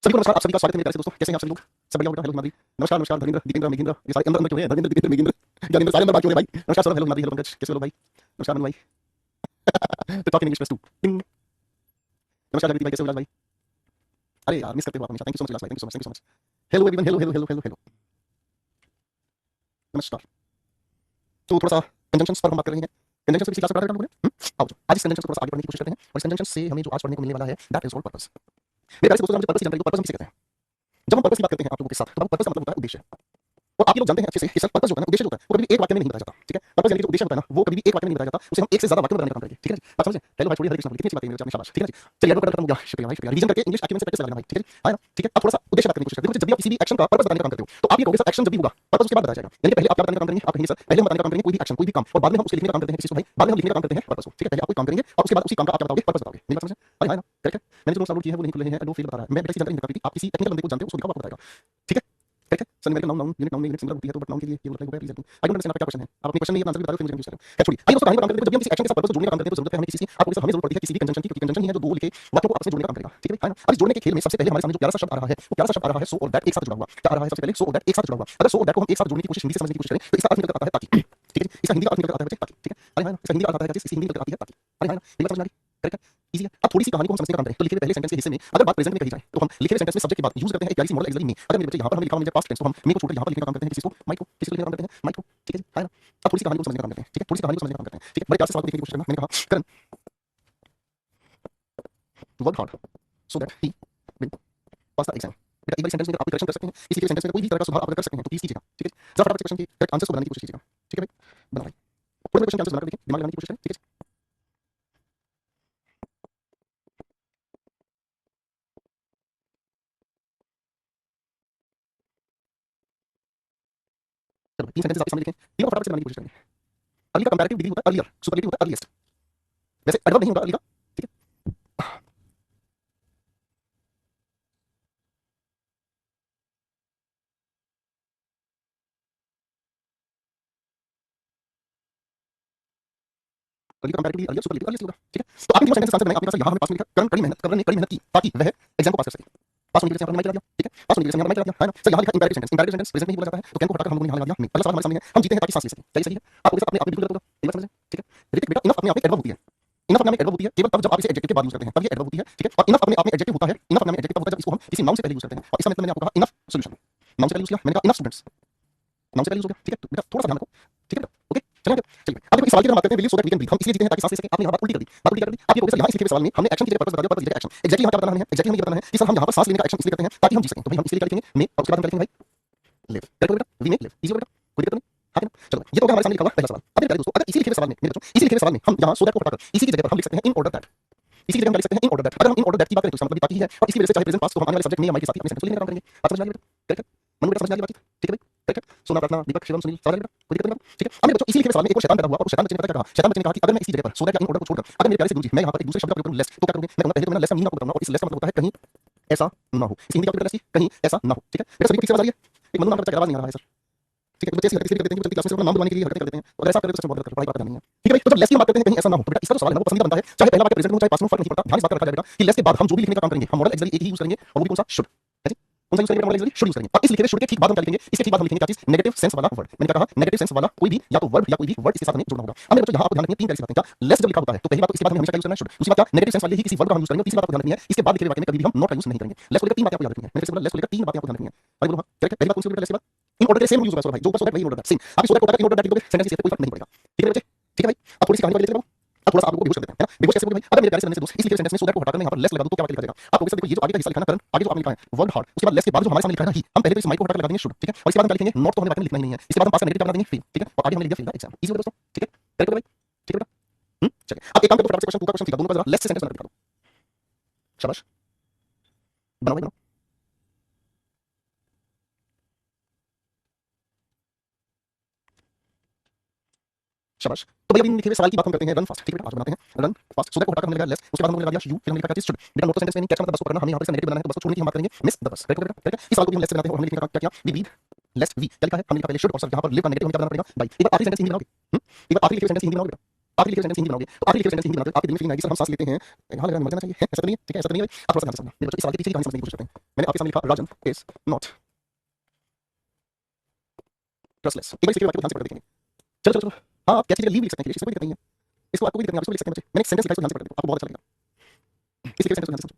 सभी को नमस्कार, आप सभी का स्वागत है मेरे प्यारे से दोस्तों। कैसे हैं आप सभी लोग? सब बढ़िया होगा? हेलो हिमाद्री, नमस्कार नमस्कार धर्मेंद्र, दीपेंद्र, मेघेंद्र, ये सारे अंदर अंदर क्यों हैं? धर्मेंद्र, दीपेंद्र, मेघेंद्र, ज्ञानेंद्र, सारे अंदर बाकी हो रहे भाई। नमस्कार सौरभ, हेलो हिमाद्री, हेलो पंकज, कैसे हो लोग भाई? नमस्कार मनु भाई। तो टॉक इन इंग्लिश प्लस 2 टिंग। नमस्कार जगदीप भाई, कैसे हो विलास भाई? अरे यार मिस करते हो आप हमेशा। थैंक यू सो मच विलास भाई, thank you so much, thank you so much. Hello everyone, hello hello hello hello hello, नमस्कार। तो थोड़ा सा कंजंक्शंस पर हम बात कर रहे हैं। कंजंक्शन से पिछली क्लास में पढ़ा था हम लोगों ने। आओ आज इस कंजंक्शन को थोड़ा सा आगे बढ़ने की कोशिश करते हैं और इस कंजंक्शन से हमें जो आज पढ़ने को मिलने वाला है दैट इज कॉल्ड पर्पस। मेरे प्यारे से दोस्तों, मुझे पर्पस की जानकारी, पर्पस हम किसे कहते हैं? जब हम पर्पस की बात करते हैं आप लोगों के साथ, तो पर्पस का मतलब होता है उद्देश्य। और आप ये लोग जानते हैं अच्छे से कि सर पर्पस जो होता है ना, उद्देश्य जो होता है वो कभी भी एक वाक्य में नहीं बताया जाता, ठीक है? पर्पस यानी कि जो उद्देश्य होता है ना वो कभी भी एक वाक्य में नहीं बताया जाता, उसे हम एक से ज्यादा वाक्य में बताने का काम करेंगे, ठीक है जी? आप समझे? हेलो भाई, छोड़िए, हरे कृष्ण बोलिए, कितनी अच्छी बात है मेरे शाबाश, ठीक है जी? चलिए अब खत्म हो गया, शुक्रिया भाई, शुक्रिया। रिवीजन करके इंग्लिश एक्यूमेंट से प्रैक्टिस कर लेना भाई, ठीक है जी? हाँ ना, ठीक है? अब थोड़ा सा उद्देश्य बात करने की कोशिश करते हैं। जब भी आप किसी भी एक्शन का पर्पस बताने का काम करते हो तो आप ये कहोगे सर एक्शन जब भी होगा पर्पस उसके बाद बताया जाएगा। यानी कि पहले आप क्या बताने का काम करेंगे? आप कहेंगे सर पहले हम बताने का काम करेंगे कोई भी एक्शन, कोई भी काम, और बाद में हम उसके लिखने का काम करते हैं किसी को भाई, बाद में हम लिखने का काम करते हैं पर्पस को, ठीक है? पहले आप कोई काम करेंगे और उसके बाद उसी काम का आप क्या बताओगे? पर्पस बताओगे। मेरी बात समझे? अरे हाँ ना, करेक्ट है? मैंने जो नोट्स डाउनलोड किए हैं वो नहीं खुले हैं, नो फील बता रहा है। मैं बेसिक जानकारी नहीं बता पाती, आप किसी टेक्निकल बंदे को जानते हो उसको दिखाओ, आपको बताएगा, ठीक है? करेक्ट है? Sir numerical noun, noun unit singular होती है तो बट नाउन के लिए ये मतलब है please help me. I don't understand आपका क्या क्वेश्चन है। आप अपने क्वेश्चन में ये आंसर भी बता दो फिर मुझे कंफ्यूज कर रहे हो। खैर छोड़िए, आइए दोस्तों कहानी पर काम करते हैं। जब भी हम किसी एक्शन के साथ पर्पस को जोड़ने का काम करते हैं तो जरूरत है हमें किसी की, आपको सर हमें जरूरत पड़ती है किसी भी कंजंक्शन की, क्योंकि कंजंक्शन ही है जो दो लिखे वाक्यों को आपस में जोड़ने का काम करेगा, ठीक है? अब इस जोड़ने के खेल में सबसे पहले हमारे सामने जो प्यारा सा शब्द आ रहा है वो प्यारा सा शब्द आ रहा है सो और दैट एक साथ जुड़ा हुआ। क्या आ रहा है सबसे पहले? सो और दैट एक साथ जुड़ा हुआ। अगर सो और दैट को हम एक साथ जोड़ने की कोशिश हिंदी से समझने की कोशिश करें तो इसका अर्थ निकल कर आता है ताकि, ठीक है? इसका हिंदी का अर्थ निकल कर आता है बच्चे ताकि, ठीक है? अरे हाँ, इसका हिंदी का अर्थ आता है इसकी हिंदी निकल कर आती है ताकि। अरे हाँ, ये बात समझ आ रही? करेक्ट है? इजी है। अब थोड़ी सी कहानी को हम समझने का काम करें तो लिखे हुए पहले सेंटेंस के हिस्से में अगर बात प्रेजेंट में कही जाए तो हम लिखे हुए सेंटेंस में सब्जेक्ट की बात यूज करते हैं एक प्यारी सी मॉडल एक्सिलरी में। अगर मेरे बच्चे यहाँ पर हम लिखा हुआ पास्ट टेंस तो हम मे को छोड़कर यहाँ पर लिखने का काम करते हैं किसको? माइक को। किसको लिखने का काम करते हैं? माइक को, ठीक है जी? है ना? अब थोड़ी सी कहानी को समझने का काम करते हैं, ठीक है? थोड़ी सी कहानी को समझने का काम करते हैं, ठीक है? बड़े प्यार से सवाल को देखने की कोशिश करना। मैंने कहा Karan work hard so that he will pass the exam. बेटा एक बार सेंटेंस में आप करेक्शन कर सकते हैं, इसी के सेंटेंस में कोई भी तरह का सुधार आप अगर कर सकते हैं तो प्लीज कीजिएगा, ठीक है? जरा फटाफट से क्वेश्चन के करेक्ट आंसर्स को बनाने की कोशिश कीजिएगा, ठीक है भाई? बना भाई पूरे क्वेश्चन के आंसर्स बनाकर देखिए, दिमाग लगाने की कोशिश करें, ठीक है? चलो तीन सेंटेंस आपके सामने लिखें, तीनों को फटाफट से बनाने की कोशिश करेंगे। अर्ली का कंपैरेटिव डिग्री होता है अर्लियर, सुपरलेटिव होता है अर्लीस्ट। वैसे एडवर्ब नहीं होगा अर्ली का, ठीक है? अर्ली का comparative degree earlier, superlative earliest होगा, ठीक है? तो आपने तीनों सेंटेंस आंसर बनाए, आपके पास यहाँ हमें पास में लिखा करण कड़ी मेहनत की ताकि वह एग्जाम को पास कर सके। पास होने की वजह से यहाँ पर माइक लगा दिया, ठीक है? पास होने की वजह से यहाँ पर माइक लगा दिया, है ना? सर यहाँ लिखा imperative sentence, imperative sentence present में ही बोला जाता है तो कैन को हटाकर हम लोगों ने यहाँ लगा दिया में। अगला सवाल हमारे सामने है, हम जीते हैं ताकि सांस ले सकें। क्या ये सही है? आपको अपने आप में बिल्कुल गलत होगा, ये बात समझें, ठीक है? ऋतिक बेटा इनफ अपने आप में एडवर्ब होती है। इनफ अपने आप में एडवर्ब होती है केवल तब जब आप इसे एडजेक्टिव के बाद यूज करते हैं, तब ये एडवर्ब होती है, ठीक है? और इनफ अपने आप में एडजेक्टिव होता है, इनफ अपने आप में एडजेक्टिव होता है जब इसको हम किसी नाउन से पहले यूज करते हैं। और इसका मतलब मैंने आपको कहा इनफ सॉल्यूशन, नाउन से पहले यूज किया, मैंने कहा इनफ स्टूडेंट्स, नाउन से पहले यूज हो गया, ठीक है? तो बेटा थोड़ा सा ध्यान रखो, ठीक है बेटा? ओके चलिए चलिए अब देखो इस सवाल की हम बात करते हैं believe so that we can breathe. हम इसलिए जीते हैं ताकि सांस ले सकें। आपने यहाँ बात उल्टी कर दी, बात उल्टी कर दी। आप ये कहोगे सर यहाँ इस लिखे हुए सवाल में हमने एक्शन की जगह पर्पस बता दिया, पर्पस की जगह एक्शन। एग्जैक्टली यहाँ क्या बताना है? एग्जैक्टली हमें ये बताना है कि सर हम यहाँ पर सांस लेने का एक्शन इसलिए करते हैं ताकि हम जी सकें। तो भाई हम इसलिए क्या लिखेंगे? मे, और उसके बाद हम क्या लिखेंगे भाई? लिव। करेक्ट हो बेटा? We may live. इजी हो बेटा? कोई दिक्कत नहीं? हाँ कि ना? चलो ये तो हमारे सामने लिखा हुआ पहला सवाल। अब मेरे प्यारे दोस्तों अगर इसी लिखे हुए सवाल में मेरे बच्चों इसी लिखे हुए सवाल में हम यहाँ सो दैट को हटाकर इसी की जगह पर हम लिख सकते हैं इन ऑर्डर दैट। इसी की जगह हम लिख सकते हैं इन ऑर्डर दैट। अगर हम इन ऑर्डर दैट की बात करें तो इसका मतलब ताकि है और इसी वजह से चाहे प्रेजेंट पास्ट तो हम आने वाले सब्जेक्ट में या माइक के साथ ही अपने सेंटेंस को लिखने का काम करेंगे। बात समझ में आ रही है बेटा? करेक्ट है? मनु बेटा समझ में आ रही बात? ठीक है भाई? करेक्ट है? सोना प्रार्थना दीपक शिवम सुनील समझ आ रही बेटा? कोई दिक्कत नहीं बात? ठीक है? अब मेरे बच्चों इसी लिखे हुए सवाल में एक और शैतान पैदा हुआ और शैतान बच्चे ने पता क्या कहा? शैतान बच्चे ने कहा कि अगर मैं इसी जगह पर सो दैट या इन ऑर्डर को छोड़कर अगर मेरे प्यारे से गुरुजी मैं यहाँ पर एक दूसरे शब्द का प्रयोग करूँ लेस तो क्या करोगे? मैं कहूँगा पहले तो मैं लेस का मीनिंग आपको बताऊंगा और इस लेस का मतलब होता है कहीं ऐसा ना हो। इसकी हिंदी क्या होगी बेटा? कहीं ऐसा ना हो, ठीक है? बेटा सभी को ठीक से समझ आ रही है? एक मनु नाम का बच्चा की आवाज नहीं आ रहा है सर, ठीक है? तो बच्चे ऐसी हरकतें इसलिए करते हैं कि चलती क्लास में अपना नाम दबाने के लिए हरकतें कर देते हैं और ऐसा करें तो सच में बहुत गलत पढ़ाई बात नहीं है, ठीक है भाई? तो जब लेस की बात करते हैं कहीं ऐसा ना हो तो बेटा इसका जो सवाल है ना वो पसंदीदा बनता है, चाहे पहला वाक्य प्रेजेंट हो चाहे पास्ट में, फर्क नहीं पड़ता। ध्यान इस बात का रखा जाएगा कि लेस के बाद हम जो भी लिखने का काम करेंगे हम मॉडल एक्सिलरी एक ही यूज करेंगे और वो भी कौन सा? शुड, है जी? कौन सा यूज करेंगे? मॉडल एक्सिलरी शुड यूज करेंगे। और इस लिखे हुए शुड के ठीक बाद हम क्या लिखेंगे? इसके ठीक बाद हम लिखेंगे क्या चीज? नेगेटिव सेंस वाला वर्ड। मैंने क्या कहा? नेगेटिव सेंस वाला कोई भी या तो वर्ड या कोई भी वर्ड इसके साथ हमें जोड़ना होगा। अब मेरे बच्चों यहाँ आपको ध्यान रखनी है तीन तरह से बातें। क्या लेस जब लिखा होता है तो पहली बात तो इसके बाद हमें हमेशा क्या यूज करना है? शुड। दूसरी बात क्या? नेगेटिव सेंस वाले ही किसी वर्ड का हम यूज करेंगे। तीसरी बात आपको ध्यान रखनी है इसके बाद लिखे हुए वाक्य में कभी भी हम नॉट का यूज नहीं करेंगे। लेस को लेकर तीन बातें आपको याद रखनी है। मैंने बोला लेस को लेकर तीन बातें आपको ध्यान रखनी है। भाई बोलो हाँ करेक्ट है? पहली बात कौन सी होगी? लेस के बाद इन ऑर्डर के सेम यूज होगा भाई, जो ऊपर सो दैट वही इन ऑर्डर दैट सेम। आप इस ऑर्डर को उठाकर इन ऑर्डर दैट लिख दोगे सेंटेंस की कोई फर्क नहीं पड़ेगा, ठीक है बच्चे? ठीक है भाई? अब थोड़ी सी कहानी वाली लेते हैं। अब थोड़ा सा आप लोगों को बेहोश कर देते हैं, है ना? बेहोश कैसे होगा भाई? अगर मेरे प्यारे से दोस्त इस लिखे सेंटेंस में सो दैट को हटाकर मैं यहाँ पर लेस लगा दूं तो क्या वाक्य लिखा जाएगा? आप लोगों से देखो ये जो आगे का हिस्सा लिखा है ना करण, आगे जो आपने लिखा है वर्ड हार्ड, उसके बाद लेस के बाद जो हमारे सामने लिखा है ना ही, हम पहले तो इस माइक को हटाकर लगा देंगे शुड, ठीक है? और इसके बाद हम क्या लिखेंगे? नॉट तो हमें वाक्य में लिखना ही नहीं है। इसके बाद हम पास का नेगेटिव बना देंगे फेल, ठीक है? और आगे हमने लिख दिया फेल द एग्जाम। इजी हो गया दोस्तों, ठीक है? करेक्ट हो गया भाई? ठीक है बेटा? चलिए अब एक काम करो फटाफट से क्वेश्चन 2 का क्वेश्चन ठीक है, दोनों का जरा लेस से सेंटेंस बना के दिखा दो। शाबाश, बनाओ भाई बनाओ। शाबाश। तो भैया अभी लिखे हुए सवाल की बात हम करते हैं रन फास्ट, ठीक है बेटा? आज बनाते हैं रन फास्ट। सो दैट को हटाकर हमने लगा लेस, उसके बाद हमने लगा दिया यू, फिर हमने लिखा क्या चीज? शुड। बेटा नोट तो सेंटेंस में नहीं, कैच का मतलब बस को करना, हमें यहाँ पर नेगेटिव बनाना है तो बस को छोड़ने की हम बात करेंगे मिस द बस। करेक्ट हो गया बेटा? करेक्ट है? इस सवाल को भी हम लेस से बनाते हैं और हमने लिखने का क्या किया? वी रीड लेस वी क्या लिखा है? हमने लिखा पहले शुड और सर यहाँ पर लिव का नेगेटिव हमें क्या बनाना पड़ेगा? बाई। एक बार आखिरी सेंटेंस हिंदी बनाओगे? एक बार आखिरी लिखे हुए सेंटेंस हिंदी बनाओगे बेटा? आखिरी लिखे सेंटेंस हिंदी बनाओगे तो आखिरी लिखे सेंटेंस हिंदी बनाते हो आपके दिल में फीलिंग आएगी सर हम सांस लेते हैं यहाँ लगा मर जाना चाहिए ऐसा तो नहीं है ठीक है ऐसा तो नहीं है भाई आप थोड़ा सा ध्यान से समझना मेरे बच्चों इस सवाल के पीछे की कहानी समझने की कोशिश करते हैं मैंने आपके सामने लिखा राजन इज नॉट ट्रस्टलेस एक बार इसके वाक्य को ध्यान से पढ़ देखेंगे चलो चलो चलो हाँ आप क्या चीज़ लीव लिख सकते हैं इसमें कोई दिक्कत नहीं है इसको आपको कोई दिक्कत नहीं है आप इसको लिख सकते हैं बच्चे मैंने एक सेंटेंस लिखा है इसको ध्यान से पढ़ देते आपको बहुत अच्छा लगेगा इसी लिखे सेंटेंस को ध्यान से समझो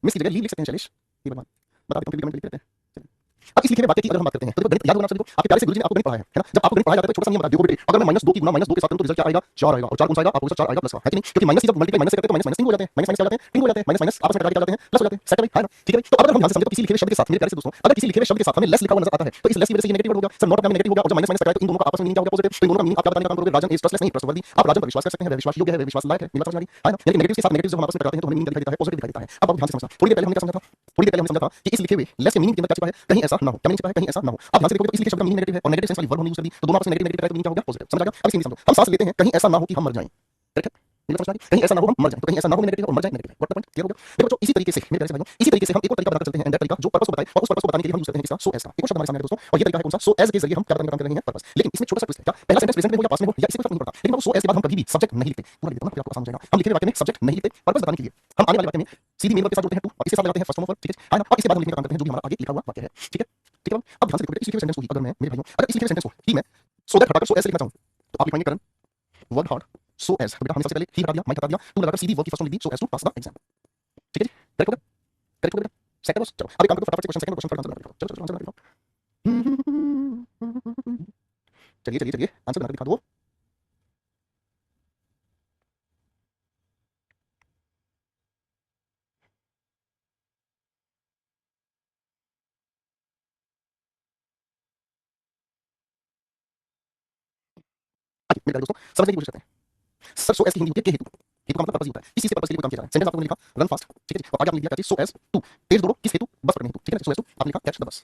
मिस की जगह लीव लिख सकते हैं शैलेश ये भगवान बता देता हूँ कमेंट लिख देते हैं अब इस लिखे में वाक्य की अगर हम बात करते हैं तो गणित याद होना सभी को आपके प्यारे से गुरुजी ने आपको गणित पढ़ाया है ना जब आपको गणित पढ़ाया जाता है छोटा सा नियम बता देखो बेटे अगर मैं -2 की गुना -2 के साथ करूं तो रिजल्ट क्या आएगा 4 आएगा और 4 कौन सा आएगा आपको 4 आएगा प्लस का है कि नहीं क्योंकि माइनस की जब मल्टीप्लाई माइनस से करते हैं तो माइनस माइनस 3 हो जाते हैं माइनस माइनस क्या हो जाते हैं 3 हो जाते हैं माइनस माइनस आपस में कटा के क्या जाते हैं प्लस हो जाते हैं सेट है ना ठीक है तो अगर हम ध्यान से समझे तो किसी लिखे हुए शब्द के साथ मेरे प्यारे से दोस्तों अगर किसी लिखे हुए शब्द के साथ हमें लेस लिखा हुआ नजर आता है तो इस लेस की वजह से ये नेगेटिव वर्ड होगा सर नॉट का नेगेटिव होगा और जब माइनस माइनस कटाए तो इन दोनों का आपस में मीनिंग क्या होगा पॉजिटिव तो इन दोनों का मीनिंग आप क्या बताने का काम करोगे राजन इज ट्रस्टलेस नहीं ट्रस्टवर्दी आप राजन पर विश्वास कर सकते हैं वह विश्वास योग्य है वह विश्वास लायक है मेरी बात समझ आ रही है ना यानी नेगेटिव के साथ नेगेटिव जब हम आपस में कटाते हैं तो हमें मीनिंग दिखाई देता है पॉजिटिव दिखाई देता है अब आप ध्यान से समझना थोड़ी देर पहले हमने क्या समझा था थोड़ी देर पहले हमने समझा था कि इस लिखे हुए लेस के मीनिंग के अंदर क्या छिपा है कहीं ऐसा ना हो क्या मीनिंग छिपा है कहीं ऐसा ना हो आप ध्यान से देखोगे तो इस लिखे शब्द का मीनिंग नेगेटिव है और नेगेटिव सेंस वाली वर्ब हमने यूज कर दी तो दोनों आपस में नेगेटिव नेगेटिव कराए तो मीनिंग क्या होगा पॉजिटिव समझ आ गया अब इसकी समझो हम सांस लेते हैं कहीं ऐसा ना हो कि हम मर जाएं करेक्ट है मेरी बात समझ आ रही कहीं ऐसा ना हो हम मर जाएं तो कहीं ऐसा ना हो नेगेटिव और मर जाएं नेगेटिव है व्हाट द पॉइंट क्लियर हो गया देखो बच्चों इसी तरीके से मेरे प्यारे से भाइयों इसी तरीके से हम एक और तरीका बनाकर चलते हैं एंड दैट तरीका जो पर्पस को बताए और उस पर्पस को बताने के लिए हम यूज करते हैं किसका सो एज का एक और शब्द हमारे सामने है दोस्तों और ये तरीका है कौन सा सो एज के जरिए हम क्या बताने का काम कर रहे हैं पर्पस लेकिन इसमें छोटा सा ट्विस्ट है क्या पहला सेंटेंस प्रेजेंट में हो या पास्ट में हो या इससे कोई फर्क नहीं पड़ता लेकिन सो एज के बाद हम कभी भी सब्जेक्ट नहीं लिखते पूरा लिख देता हूं ना आपको आसान हो जाएगा हम लिखे हुए वाक्य में सब्जेक्ट नहीं लिखते पर्पस बताने के लिए हम आने वाले वाक्य में सीधी मेन वर्ब के साथ जोड़ते हैं टू और इसके साथ लगाते हैं फर्स्ट फॉर्म ऑफ वर्ब ठीक है ना और इसके बाद हम लिखने का काम करते हैं जो भी हमारा आगे लिखा हुआ वाक्य है ठीक है ठीक है अब ध्यान से देखो इस लिखे हुए सेंटेंस को अगर मैं मेरे भाइयों अगर इस लिखे हुए सेंटेंस को ही मैं सो दैट हटाकर सो एज लिखना चाहूं तो आप लिखेंगे करण वर्ड हार्ड सो एज बेटा हमने सबसे पहले ही हटा दिया मैं हटा दिया तू लगाकर सीधी वर्ब की फर्स्ट फॉर्म लिख दी so as to pass the exam ठीक है जी करेक्ट हो गया करेक्ट हो गया सेकंड चलो अब एक काम करो फटाफट से क्वेश्चन सेकंड क्वेश्चन पर आंसर बना दो चलो चलो आंसर बना दो चलिए चलिए चलिए आंसर बना के दिखा दो मेरे प्यारे दोस्तों समझने की कोशिश करते हैं सर सो एज की हिंदी होती है के हेतु हेतु का मतलब पर्पस ही होता है इसी से पर्पस के लिए कोई काम किया जा रहा है सेंटेंस आपको लिखा रन फास्ट ठीक है जी और आगे आपने लिखा क्या सो एज टू तेज दौड़ो किस हेतु बस पकड़ने हेतु ठीक है ना सो एज टू आपने लिखा catch the bus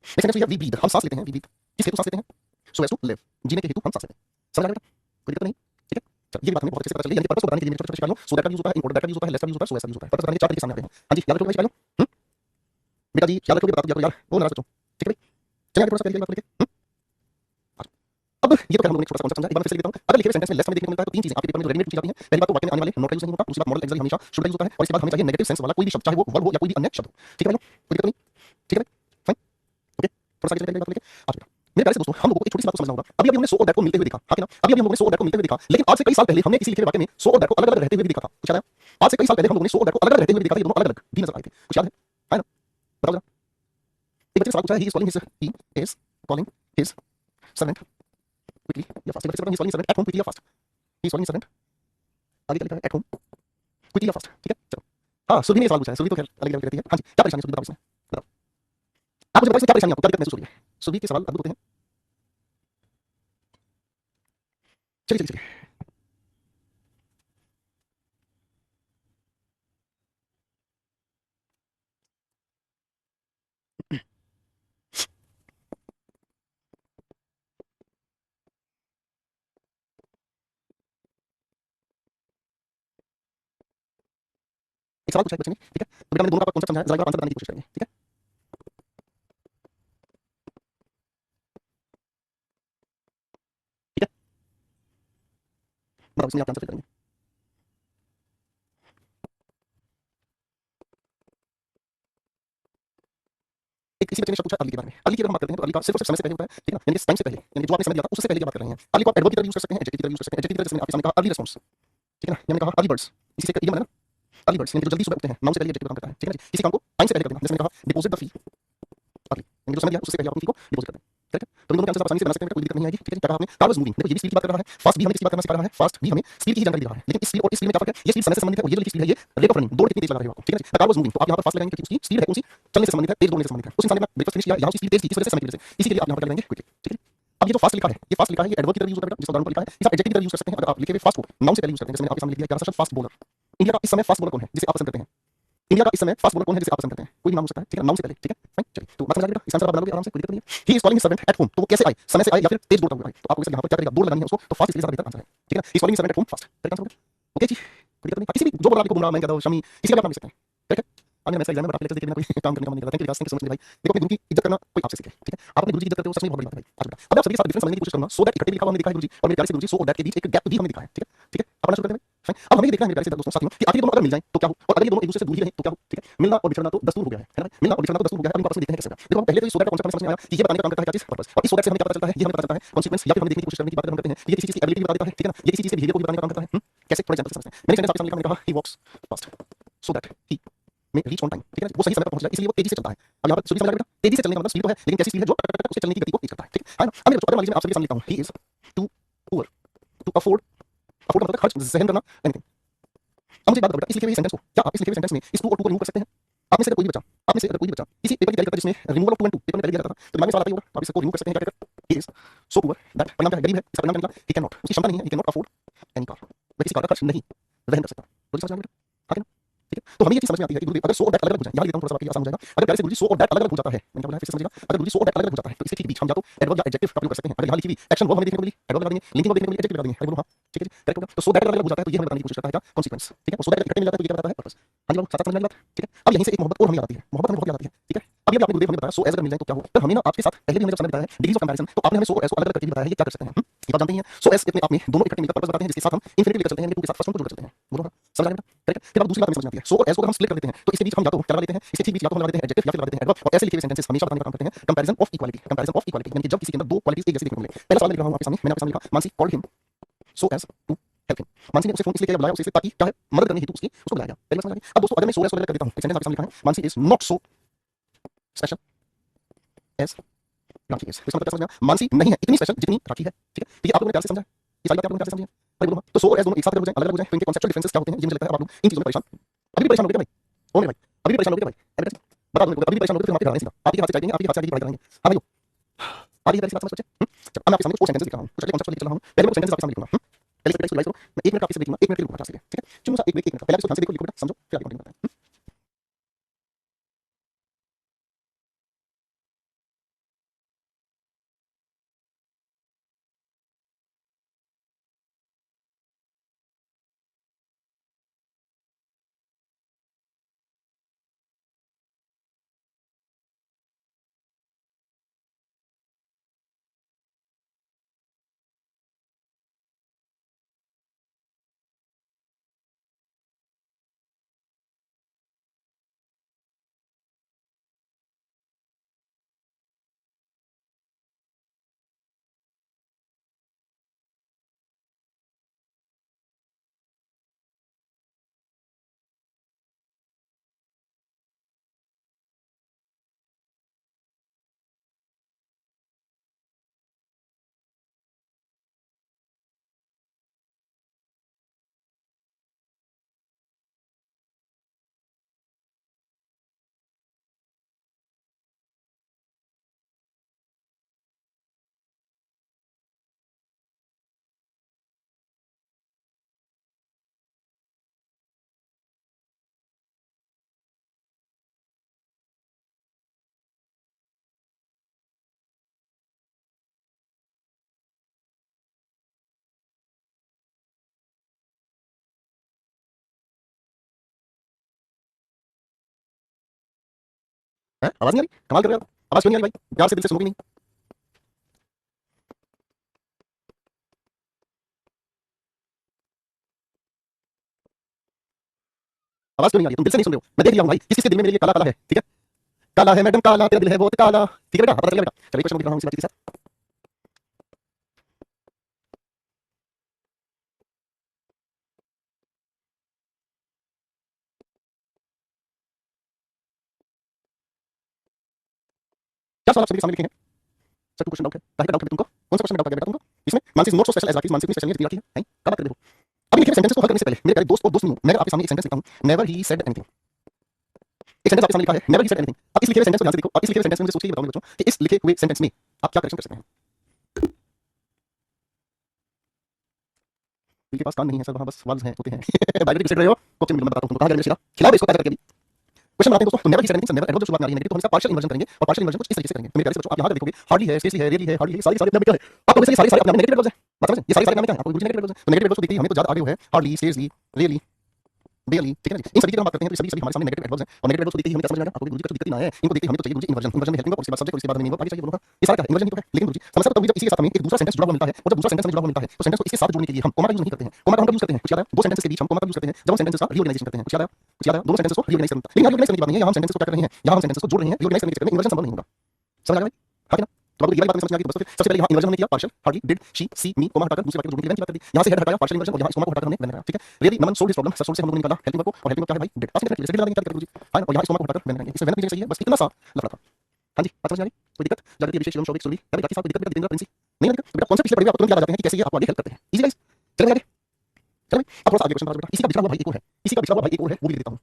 next sentence we breathe हम सांस लेते हैं वी ब्रीथ किस हेतु सांस लेते हैं सो एज टू लिव जीने के हेतु हम सांस लेते हैं समझ आ गया बेटा कोई दिक्कत नहीं ठीक है चलो ये बात हमें बहुत अच्छे से पता चल गई यानी पर्पस को बताने के लिए छोटे छोटे शिकारियों सो दैट का यूज होता है इम्पोर्टेंट दैट का यूज होता है लेस का यूज होता है सो एज का यूज होता है पर्पस बताने के चार तरीके सामने आते हैं हां जी याद रखोगे शिकारियों बेटा जी याद रखोगे बता दो यार वो नाराज बच्चों ठीक है भाई चलिए आगे थोड़ा सा पहले बात लेके अब ये तो हम लोगों ने थोड़ा सा कॉन्सेप्ट समझा एक बार फिर से लिख देता हूं अगर लिखे हुए सेंटेंस में लेस में देखने को मिलता है तो तीन चीजें आपके पेपर में जो रेडीमेड पूछी जाती हैं पहली बात तो वाक्य में आने वाले नॉट का यूज नहीं होता दूसरी बात मॉडल एक्सिलरी हमेशा शुड का यूज होता है और इसके बाद हमें चाहिए नेगेटिव सेंस वाला कोई भी शब्द चाहे वो वर्ब हो या कोई भी अन्य शब्द हो ठीक है भाई कोई दिक्कत नहीं ठीक है भाई फाइन ओके थोड़ा सा आगे चलते हैं बात लेके आ जाओ मेरे प्यारे से दोस्तों हम लोगों को एक छोटी सी बात को समझना होगा अभी हमने सो और दैट को मिलते हुए देखा हां कि ना अभी हम लोगों ने सो और दैट को मिलते हुए देखा लेकिन आज से कई साल पहले हमने किसी लिखे हुए वाक्य में सो और दैट को अलग अलग रहते हुए भी देखा था कुछ याद है आज से कई साल पहले हम लोगों ने सो और दैट को अलग अलग रहते हुए भी देखा था ये दोनों अलग अलग भी नजर आए थे कुछ याद है ना बताओ जरा एक बच्चे ने सवाल पूछा है he is calling his servant quickly या fast बच्चे he's calling his servant at home quickly या fast he's calling his servant आगे क्या लिखा है at home quickly या fast ठीक है चलो हां सुरभि ने सवाल पूछा है सुरभि तो खैर अलग अलग रहती है हां जी क्या परेशानी सुरभि बताओ इसमें बताओ आप मुझे बताओ इसमें क्या परेशानी आपको क्या दिक्कत महसूस हो रही है सुरभि के सवाल अद्भुत होते हैं चलिए चलिए चलिए एक सवाल पूछा है बच्चे ने ठीक है तो बेटा मैंने दोनों का कॉन्सेप्ट समझाया जरा एक बार आंसर बताने की कोशिश करेंगे ठीक है ठीक है बताओ इसमें आप आंसर करेंगे एक किसी बच्चे ने शब्द पूछा अगली के बारे में अगली की अगर हम बात करते हैं तो अगली का सिर्फ और सिर्फ समय से पहले होता है ठीक है ना यानी टाइम से पहले यानी जो आपने समय दिया था उससे पहले की बात कर रहे हैं अगली को आप एडवर्ब की तरह यूज कर सकते हैं एडजेक्टिव की तरह यूज कर सकते हैं एडजेक्टिव की तरह जैसे मैंने आपके सामने कहा अर्ली रिस्पांस ठीक है ना मैंने कहा अर्ली बर्ड्स इसी से इडियम है ना अर्ली बर्ड्स यानी जो जल्दी सुबह उठते हैं नाउन से पहले एडजेक्टिव काम करता है ठीक है ना जी किसी काम को टाइम से पहले कर देना जैसे मैंने कहा डिपॉजिट द फी अर्ली यानी जो समय दिया उससे पहले आप फी को डिपॉजिट करते हैं ठीक है तो इन दोनों के आंसर आप आसानी से बना सकते हैं कोई दिक्कत नहीं आएगी ठीक है क्या कहा आपने कार वाज मूविंग देखो ये भी स्पीड की बात कर रहा है फास्ट भी हमें किसी बात करना सिखा रहा है फास्ट भी हमें स्पीड की ही जानकारी दे रहा है लेकिन इस स्पीड और इस स्पीड में क्या फर्क है ये स्पीड समय से संबंधित है और ये जो स्पीड है ये रेट ऑफ रनिंग दौड़ कितनी तेज लगा रहे हो आपको ठीक है कार वाज मूविंग तो आप यहां पर फास्ट लगाएंगे क्योंकि उसकी स्पीड है कौन सी चलने से संबंधित है तेज दौड़ने से संबंधित है उस इंसान ने अपना ब्रेकफास्ट फिनिश किया यहां उसकी स्पीड तेज थी इस वजह से समय की वजह से इसी के लिए आप यहां पर क्या लगाएंगे क्विकली ठीक है अब ये जो फास्ट लिखा है ये फास्ट लिखा है ये एडवर्ब की तरह यूज होता है जिसका उदाहरण पर लिखा है इसे आप एडजेक्टिव की तरह यूज कर सकते हैं अगर आप लिखे हुए फास्ट को नाउन से पहले यूज करते हैं जैसे मैंने आपके सामने लिख दिया क्या फास्ट बॉलर इंडिया का इस समय फास्ट बॉलर कौन है जिसे आप पसंद करते हैं इंडिया का इस समय फास्ट बॉलर कौन है जिसे आप पसंद करते हैं कोई भी नाम हो सकता है ठीक है नाउन से पहले ठीक है फाइन चलिए तो बात समझ आ गई बेटा इस आंसर आप बना लोगे आराम से कोई दिक्कत नहीं है he is calling his servant at home तो वो कैसे आए समय से आए या फिर तेज दौड़ता हुआ आए तो आपको इसे यहां पर क्या करेगा दौड़ लगानी है उसको तो फास्ट इसलिए ज्यादा बेहतर आंसर है ठीक है he is calling his servant at home fast correct answer हो गया ओके जी कोई दिक्कत नहीं किसी भी जो बोल रहा है आपको गुमराह मैं कहता हूं शमी किसी का भी आप नाम ले सकते हैं ठीक है आगे मैं एग्जाम में आपके लेक्चर देख के कोई काम करने का मन नहीं करता। Thank you Vikas, thank you so much भाई। देखो अपने गुरु की इज्जत करना कोई आपसे सीखे, ठीक है? आप अपने गुरु की इज्जत करते हो, सच में बहुत बड़ी बात है भाई। आज बेटा अब आप सभी के साथ डिफरेंस समझने की कोशिश करूंगा सो दैट इकट्ठे भी लिखा हुआ हमने देखा है गुरुजी और मेरे प्यारे से गुरुजी सो दैट के बीच एक गैप भी हमने दिखा है, ठीक है? ठीक है, अपना शुरू करते हैं। फाइन, अब हमें ये देखना है मेरे प्यारे से दोस्तों साथियों कि आखिर ये दोनों अगर मिल जाएं तो क्या हो और अगर ये दोनों एक दूसरे से दूर ही रहें तो क्या हो, ठीक है? मिलना और बिछड़ना तो दस्तूर हो गया है ना? मिलना और बिछड़ना तो दस्तूर हो गया है। अब इनको आपस में देखते हैं कैसे होगा। देखो हम पहले तो इस सो दैट का कांसेप्ट समझ में आया कि ये बताने का काम करता है क्या चीज, पर्पस, और इस सो दैट से हमें क्या पता चलता है, ये हमें पता चलता है कॉन्सिक्वेंस, या फिर हमें देखने की कोशिश करने की बात हम करते हैं ये किसी चीज की एबिलिटी बता देता है, ठीक है ना? ये किसी चीज के बिहेवियर को भी बताने का काम करता है। कैसे, थोड़ा एग्जांपल से समझते हैं। मैंने सेंटेंस आपके सामने लिखा, मैंने कहा ही वॉक्स फास्ट सो दैट ही में रीच ऑन टाइम, ठीक है? वो सही समय पर पहुंच जाए इसलिए वो तेजी से चलता है। अब यहाँ पर स्टोरी समझ आ गया बेटा, तेजी से चलने का मतलब स्पीड तो है लेकिन कैसी स्पीड है जो उसके चलने की गति को तेज करता है, ठीक है? हाँ ना? अब मेरे बच्चों अगर मान लीजिए मैं आप सभी के सामने लिखता हूँ he is too poor to afford, afford का मतलब खर्च ज़हन करना एनीथिंग। अब मुझे एक बात बताओ बेटा, इस लिखे हुए सेंटेंस को क्या आप इस लिखे हुए सेंटेंस में इस टू और टू को रिमूव कर सकते हैं? आप में से अगर कोई भी बच्चा, आप में से अगर कोई भी बच्चा किसी पेपर की तैयारी करता है जिसमें removal of too and to paper में पहले दिया जाता था तो दिमाग में सवाल आता ही होगा, तो आप इसको रिमूव कर सकते हैं क्या कहकर he is so poor that, परिणाम क्या है, गरीब है, इसका परिणाम क्या निकला, ही कैन नॉट, उसकी क्षमता नहीं है, he can not afford any car, वह किसी कार का खर्च नहीं वहन कर सकता। तो समझ में आ गया बेटा, हाँ ना? ठीक है, तो हमें ये चीज समझ में आती है कि गुरुजी अगर सो और दैट अलग अलग हो जाए, यहाँ लिखता हूँ थोड़ा सा बाकी आसान हो जाएगा। अगर प्यारे से गुरुजी सो और दैट अलग अलग हो जाता है, मैंने क्या बोला है फिर से समझिएगा, अगर गुरुजी सो और दैट अलग अलग हो जाता है तो इसके ठीक बीच हम या तो एडवर्ब या एडजेक्टिव का प्रयोग कर सकते हैं। अगर यहाँ लिखी हुई एक्शन वर्ब हमें देखने को मिली एडवर्ब लगा देंगे, लिंकिंग वर्ब देखने को मिली एडजेक्टिव लगा देंगे। अगर बोलो हाँ ठीक है जी करेक्ट होगा। तो सो दैट अलग अलग हो जाता है तो ये हमें बताने की कोशिश करता है क्या, कॉन्सिक्वेंस, ठीक है? सो दैट इकट्ठे मिल जाता है तो ये क्या बताता है, पर्पस। हाँ जी बाबू साथ साथ समझ में आ गई बात, ठीक है? अब यहीं से एक मोहब्बत और हमें याद आती है, मोहब्बत हमें बहुत याद आती है, ठीक है? अब ये भी आपने गुरुदेव हमें बताया सो एज अगर मिल जाए तो क्या हो, पर हमें ना आपके साथ पहले भी हमने जब समय बताया है डिग्रीज ऑफ कंपैरिजन तो आपने हमें सो एज को अलग अलग करके भी बताया है ये क्या कर सकते हैं। ये आप जानते ही हैं सो एज अपने आप में दोनों इकट्ठे मिलकर पर्पस बताते हैं जिसके साथ हम इंफिनिटी लेकर चलते हैं, टू के साथ फर्स्ट वन को जोड़ सकते हैं। बोलो हाँ समझ आ गया बेटा, करेक्ट? फिर अब दूसरी बात हमें समझ में आती है सो और एज को अगर हम स्प्लिट कर देते हैं तो इसके बीच हम या तो क्या लगा देते हैं, इसके ठीक बीच या तो हम लगा देते हैं एडजेक्टिव या फिर लगा देते हैं एडवर्ब, और ऐसे लिखे हुए सेंटेंसेस हमेशा बताने का काम करते हैं comparison of equality, comparison of equality यानी कि जब किसी के अंदर दो क्वालिटीज एक जैसी देखने को मिले। पहला सवाल मैं लिख रहा हूं आपके सामने, मैंने आपके सामने लिखा Mansi called him so as to help him. Mansi ने उसे फोन इसलिए किया बुलाया उसे ताकि क्या है मदद करने हेतु उसकी उसको बुलाया गया। पहले समझ आ गई। अब दोस्तों अगर मैं सो एज को अलग कर देता हूं, एक सेंटेंस आपके सामने लिखा है Mansi is not so special as Rakhi is, इसका मतलब समझ में आया? मानसी नहीं है इतनी स्पेशल जितनी राखी है, ठीक है? तो ये आप लोगों ने प्यार से समझा, ये सारी बात आप लोगों ने प्यार से समझी है भाई, बोलो हाँ। तो सो और एज दोनों एक साथ अगर हो जाए अलग अलग हो जाए तो इनके कॉन्सेप्चुअल डिफरेंसेस क्या होते हैं ये मुझे लगता है अब आप लोग इन चीजों में परेशान अभी भी परेशान हो गए भाई, हो गए भाई, अभी भी परेशान हो गए भाई, बता दो अभी भी परेशान हो गए तो हम आपके घर सीधा आपके हाथ से चाहिए, आपके हाथ से आगे की पढ़ाई कराएंगे। हाँ भाई आगे की बात समझ बच्चे। चलो अब मैं आपके सामने कुछ सेंटेंस लिख रहा हूं, कुछ अगले कॉन्सेप्ट लेके चल रहा हूं। पहले मैं सेंटेंस आपके सामने लिखूंगा, पहले से रिवाइज करो। मैं 1 मिनट आपके से देखूंगा, 1 मिनट के लिए रुकूंगा क्लास के लिए, ठीक है? चुनो सा 1 मिनट 1 मिनट पहले इसको ध्यान से देखो लिखो बेटा, समझो फिर आगे कंटिन्यू करते हैं। हैं आवाज नहीं आ रही, कमाल कर रहे हो यार, आवाज क्यों नहीं आ रही भाई, प्यार से दिल से सुनोगे नहीं? आवाज क्यों नहीं आ रही, तुम दिल से नहीं सुन रहे हो? मैं देख लिया हूं भाई किस किस के दिल में मेरे लिए काला काला है, ठीक है? काला है मैडम काला, तेरा दिल है बहुत काला, ठीक है बेटा? पता चल गया बेटा? चलिए क्वेश्चन लिख रहा हूं इसी बात के साथ। क्या सवाल आप सभी के सामने लिखे हैं? सर टू क्वेश्चन डाउट है, काहे का डाउट है तुमको? कौन सा क्वेश्चन डाउट आ गया बेटा तुमको? इसमें Mansi is not so special as Rakhi, Mansi इतनी स्पेशल नहीं है जितनी राखी है, क्या बात कर रहे हो? अभी लिखे सेंटेंस को हल करने से पहले मेरे प्यारे दोस्त और दोस्त नहीं हूं, मैं आपके सामने एक सेंटेंस लिखता हूं, नेवर ही सेड एनीथिंग। एक सेंटेंस आपके सामने लिखा है नेवर ही सेड एनीथिंग। अब इस लिखे हुए सेंटेंस को ध्यान से देखो, अब इस लिखे हुए सेंटेंस में मुझे सोचिए ये बताओ मेरे बच्चों कि इस लिखे हुए सेंटेंस में आप क्या करेक्शन कर सकते हैं? इनके पास कान नहीं है सर, वहां बस वाल्स हैं होते हैं। बायोलॉजी किसे रहे हो क्वेश्चन मिल मैं बताता हूं तुमको, कहां गया मेरा शिरा, खिलाओ इसको क्या करके अभी क्वेश्चन बनाते हैं दोस्तों। तो never he said anything, never adverb जो शुरुआत में आ रही है नेगेटिव, तो हम इसका पार्शियल इन्वर्जन करेंगे और पार्शियल इन्वर्जन कुछ इस तरीके से करेंगे। तो मेरे प्यारे से बच्चों आप यहां देखोगे हार्डली है, स्पेशली है, रियली है, हार्डली है, सारी सारी अपने आप में क्या है, आप तो सारी सारी अपने आप में नेगेटिव एडवर्ब्स है, बात समझ? ये सारी सारी अपने आप में क्या है, आपको नेगेटिव एडवर्ब्स है, तो नेगेटिव एडवर्ब्स को देखिए हमें तो ज्यादा आगे हुए हैं हार्डली, स्पेशली, रियली, बेयरली, ठीक है ना जी। इन सभी की हम बात करते हैं तो सभी हमारे सामने नेगेटिव एडवर्ब्स हैं और नेगेटिव एडवर्ब्स को देखते ही हमें क्या समझ में आएगा, आपको गुरुजी कुछ दिक्कत नहीं है, इनको देखते हमें तो चाहिए गुरुजी इन्वर्जन, इन्वर्जन में हेल्पिंग वर्ब, उसके बाद सब्जेक्ट और उसके बाद मेन वर्ब आगे चाहिए दोनों का। ये सारा क्या है, इन्वर्जन ही तो है। लेकिन गुरुजी समस्या तब होगी जब इसी के साथ हमें एक दूसरा सेंटेंस जुड़ा हुआ मिलता है और जब दूसरा सेंटेंस हमें जुड़ा हुआ मिलता है तो सेंटेंस को इसके साथ जोड़ने के लिए हम कॉमा का यूज नहीं करते हैं। कॉमा का हम कब यूज करते हैं, कुछ याद है, दो सेंटेंस के बीच हम कॉमा का यूज करते हैं जब हम सेंटेंस का रीऑर्गेनाइजेशन करते हैं। कुछ याद है, कुछ याद है, दोनों सेंटेंस को रीऑर्गेनाइज करते हैं। लेकिन रीऑर्गेनाइज करने की बात नहीं है, यहाँ हम सेंटेंस को क्या कर रहे हैं, यहाँ हम सेंटेंस को जोड़ रहे हैं, रीऑर्गेनाइज करने के चक्कर में इन्वर्जन संभव नहीं होगा। समझ आ गया भाई, हाँ कि ना। तो आपको ये वाली बात समझ आ गई तो बस सबसे पहले यहाँ इन्वर्जन हमने किया, partial hardly did she see me comma हटाकर दूसरे वाक्य को जोड़ने के लिए की बात कर दी। यहाँ से हेड हटाया पार्शियल इन्वर्जन और यहाँ इस कोमा को हटाकर हमने वेन लगाया, ठीक है। Really Naman solve this problem, solve से हम लोगों ने निकाला हेल्पिंग वर्ब को और हेल्पिंग वर्ब क्या है भाई, डिड। अब जैसे डिड डालेंगे क्या करेंगे गुरुजी, हाँ और यहाँ इस कोमा को हटाकर वेन लगाएंगे, इसमें वेन भी चाहिए, बस इतना सा लफड़ा था। हाँ जी, बात समझ आ गई, कोई दिक्कत जागृति विशेष एवं शौविक सुरभि या बाकी साथ कोई दिक्कत बेटा प्रिंसी नहीं है, बेटा कॉन्सेप्ट पिछले पढ़े आपको तुरंत याद आ जाते हैं कि कैसे ये आपको आगे हेल्प करते हैं। इजी गाइस, चलो आगे, चलो भाई अब थोड़ा सा आगे क्वेश्चन बेटा। इसी का बिछड़ा हुआ भाई एक और है, इसी का बिछड़ा हुआ भाई एक और है, वो भी लिख देता हूँ।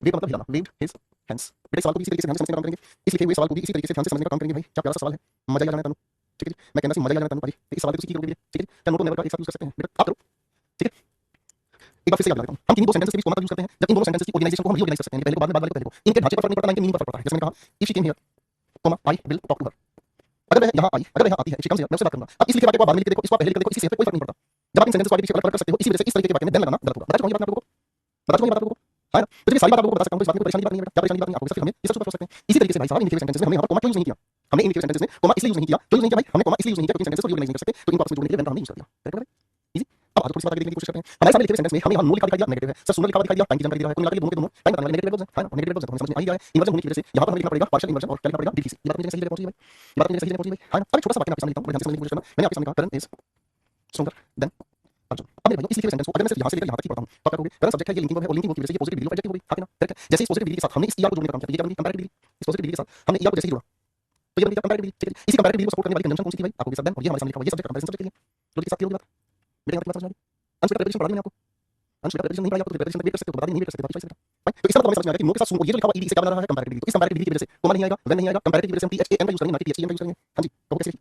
वेव मतलब हिलाना, वेव्ड हिज हैंड्स। बेटा सवाल को भी इसी तरीके से ध्यान से समझने का काम करेंगे, इस लिखे हुए सवाल को भी इसी तरीके से ध्यान से समझने का काम करेंगे भाई। क्या प्यारा सा सवाल है, मजा ही आ जाना है तनु, ठीक है जी। मैं कहना सी मजा ही आ जाना है तनु भाई, इस सवाल को सीख करोगे, ठीक है जी। क्या नोट नेवर का एक साथ यूज कर सकते हैं बेटा, आप करो, ठीक है। एक बार फिर से याद दिला देता हूं, हम किन्हीं दो सेंटेंसेस के बीच कॉमा का यूज करते हैं जब इन दोनों सेंटेंसेस की ऑर्गेनाइजेशन को हम रीऑर्गेनाइज कर सकते हैं, पहले को बाद में, बाद वाले को पहले को। इनके ढांचे पर फर्क नहीं पड़ता, इनके मीनिंग पर फर्क पड़ता है। जैसे मैंने कहा if she came here comma I will talk to her, अगर वह यहाँ आई, अगर वह यहाँ आती है, शी कम्स हियर, मैं उससे बात करूंगा। अब इस लिखे वाक्य को बाद में लिख के देखो, इसको पहले लिख के देखो, इसी से कोई फर्क नहीं पड़ता। जब आप इन सेंटेंस को आगे पीछे अलग कर सकते हो, इसी वजह से इस तरीके के वाक्य में देन लगाना गलत होगा। बता चुका हूं ये बात मैं आपको, बता चुका हूं ये बात आपको, है ना। तो ये सारी बात आपको बता सकता हूं, इस बात में परेशानी की बात नहीं है बेटा, क्या परेशानी की बात नहीं आपको, सिर्फ हमें ये सब सोच सकते हैं। इसी तरीके से भाई साहब इन लिखे हुए सेंटेंस में हमने यहाँ पर कॉमा क्यों यूज नहीं किया, हमने इन लिखे हुए सेंटेंस में कॉमा इसलिए यूज नहीं किया, क्यों यूज नहीं किया भाई, हमने कॉमा इसलिए यूज नहीं किया क्योंकि सेंटेंस को रीऑर्गेनाइज नहीं कर सकते, तो इनको आपस में जोड़ने के लिए वेन का हमने यूज कर दिया। करेक्ट है इजी। अब आज थोड़ी सी बात आगे देखने की कोशिश करते हैं। हमारे सामने लिखे हुए सेंटेंस में हमें यहाँ नो लिखा दिखाई दिया, नेगेटिव है, सब सुंदर लिखा हुआ दिखाई दिया, टाइम की जानकारी दे रहा है, कुल मिलाकर ये दोनों के दोनों टाइम बताने वाले नेगेटिव वर्ब्स हैं, है ना। नेगेटिव वर्ब्स हमें समझ में आ ही गया है, इन्वर्जन होने की वजह से यहाँ पर हमें लिखना पड़ेगा पार्शियल इन्वर्जन और क्या लिखना पड़ेगा डीटीसी। ये बात मुझे सही जगह पहुंची है भाई, ये बात मुझे सही जगह पहुंची है भाई, है ना। अब छोटा सा वाक्य मैं आपके सामने लिखता हूं, बड़े ध्यान से समझने की कोशिश करना। मैंने आपके सामने कहा करण इज स्ट्रॉन्गर देन अर्जुन। अब मेरे भाइयों इस लिखे हुए सेंटेंस को अगर मैं सिर्फ यहाँ से लेकर यहाँ तक ही पढ़ता हूँ तो आप क्या करोगे, करण सब्जेक्ट है, ये लिंकिंग वर्ब है और लिंकिंग वर्ब की वजह से ये पॉजिटिव डिग्री एडजेक्टिव हो गई, हाँ कि ना, करेक्ट है। जैसे इस पॉजिटिव डिग्री के साथ हमने इस ईआर को जोड़ने का काम किया, ये क्या बन गई कंपैरेटिव डिग्री। इस पॉजिटिव डिग्री के साथ हमने ईआर को जैसे ही जोड़ा तो ये बन गई कंपैरेटिव डिग्री, ठीक है। इसी कंपैरेटिव डिग्री को सपोर्ट करने वाली कंजंक्शन कौन सी थी भाई, आपको सब देन और ये हमारे सामने लिखा हुआ, ये सब्जेक्ट कंपैरिजन सब्जेक्ट के लिए तो इसके साथ की होगी बात। बेटे यहाँ की बात समझ आ गई। अंश बेटा प्रेडिक्शन पढ़ा दी मैंने आपको, अंश बेटा प्रेडिक्शन नहीं पढ़ाया आपको, तो प्रेडिक्शन वेट कर सकते हो, बता दी नहीं वेट कर सकते, बाकी भाई। तो इसका मतलब हमें समझ में आ गया कि नो के साथ सुन, ये जो लिखा हुआ ईडी इसे क्या बना रहा है कंपैरेटिव डिग्री, तो इस कंपैरेटिव डिग्री की वजह से कॉमा नहीं आएगा, वेन नहीं आएगा, कंपैरेटिव की वजह से हम टीएचएएन का यूज करेंगे, ना कि टीएचईएन का यूज करेंगे। हां जी, तो कैसे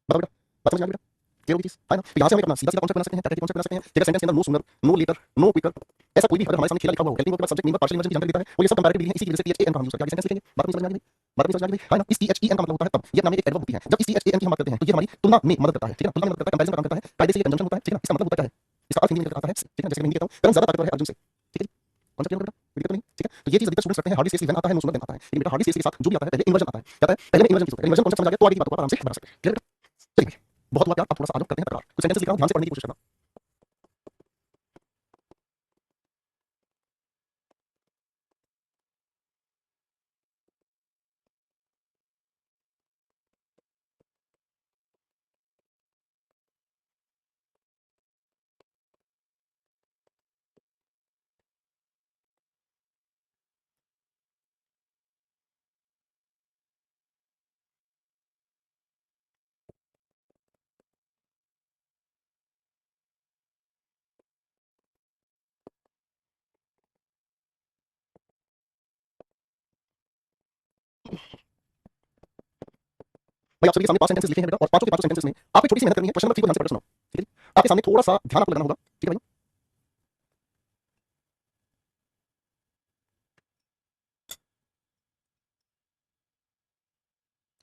बताओ बेटा, बात समझ आ गई बेटा, क्लियर होगी चीज, है ना। तो यहाँ से हम एक अपना सीधा सीधा कॉन्सेप्ट बना सकते हैं, टाइप कॉन्सेप्ट बना सकते हैं। जैसे सेंटेंस के अंदर no sooner, no later, no quicker, ऐसा कोई भी अगर हमारे सामने खेला लिखा हुआ हो, हेल्पिंग वर्ब के बाद सब्जेक्ट नेम पार्शियल इन्वर्जन की जानकारी देता है, वो ये सब कंपैरेटिव डिग्री है, इसी की वजह से टीएचएएन का हम यूज करके आगे सेंटेंस लिखेंगे। बात समझ आ गई, बात समझ आ गई, है ना। इस टीएचईएन का मतलब होता है तब ये नाम एक एडवर्ब होती है, जब इस टीएचईएन की हम बात करते हैं तो ये हमारी तुलना में मदद करता है, ठीक है, तुलना में मदद करता है, कंपैरिजन का काम करता है, कायदे से ये कंजंक्शन होता है, ठीक है ना। इसका मतलब होता है, इसका अर्थ हिंदी में आता है, ठीक है। जैसे मैं हिंदी कहता हूं करण ज्यादा ताकतवर है अर्जुन से, ठीक है जी, कॉन्सेप्ट क्लियर हो बेटा, दिक्कत नहीं, ठीक है। तो ये चीज अधिकतर स्टूडेंट्स करते हैं, हार्डली सीएससी वेन आता है, नो सूनर देन आता है, लेकिन बेटा हार्डली सीएससी के साथ जो भी आता है पहले इन्वर्जन आता है, क्या आता है पहले इन्वर्जन की जरूरत है। इन्वर्जन कॉन्सेप्ट समझ आ गया तो आगे की बात को आप आराम से बना सकते हैं, क्लियर बेटा। चलिए भाई बहुत हुआ, क्या आप थोड़ा सा आगे करते हैं तकरार, तो सेंटेंस लिख रहा हूं, ध्यान से पढ़ने की कोशिश करना। भाई आप सभी के सामने पांच सेंटेंसेस लिखे हैं बेटा और पांचों के पांचों सेंटेंसेस में आपको छोटी सी मेहनत करनी है। क्वेश्चन नंबर 3 को ध्यान से पढ़कर सुनो, ठीक है जी। आपके सामने थोड़ा सा ध्यान आपको लगाना होगा, ठीक है भाई।